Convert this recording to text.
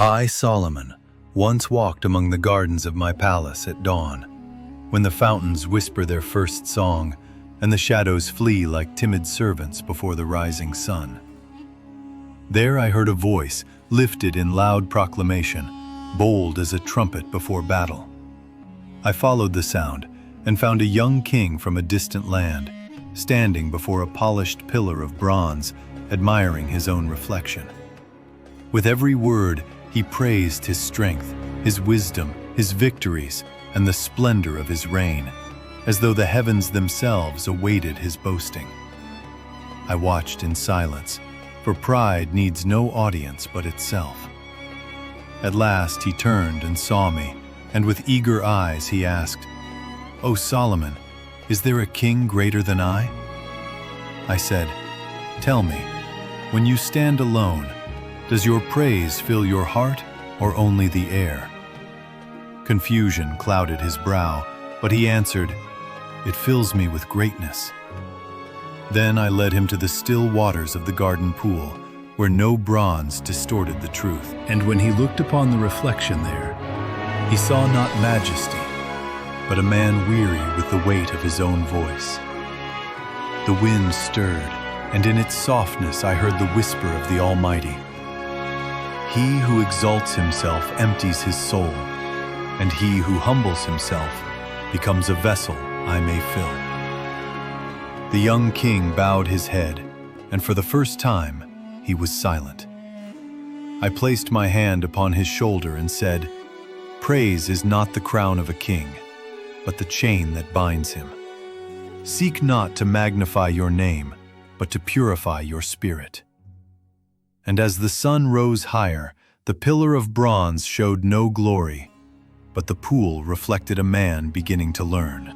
I, Solomon, once walked among the gardens of my palace at dawn, when the fountains whisper their first song and the shadows flee like timid servants before the rising sun. There I heard a voice lifted in loud proclamation, bold as a trumpet before battle. I followed the sound and found a young king from a distant land, standing before a polished pillar of bronze, admiring his own reflection. With every word, he praised his strength, his wisdom, his victories, and the splendor of his reign, as though the heavens themselves awaited his boasting. I watched in silence, for pride needs no audience but itself. At last he turned and saw me, and with eager eyes he asked, "O Solomon, is there a king greater than I?" I said, "Tell me, when you stand alone, does your praise fill your heart or only the air?" Confusion clouded his brow, but he answered, "It fills me with greatness." Then I led him to the still waters of the garden pool, where no bronze distorted the truth. And when he looked upon the reflection there, he saw not majesty, but a man weary with the weight of his own voice. The wind stirred, and in its softness I heard the whisper of the Almighty. He who exalts himself empties his soul, and he who humbles himself becomes a vessel I may fill. The young king bowed his head, and for the first time he was silent. I placed my hand upon his shoulder and said, "Praise is not the crown of a king, but the chain that binds him. Seek not to magnify your name, but to purify your spirit." And as the sun rose higher, the pillar of bronze showed no glory, but the pool reflected a man beginning to learn.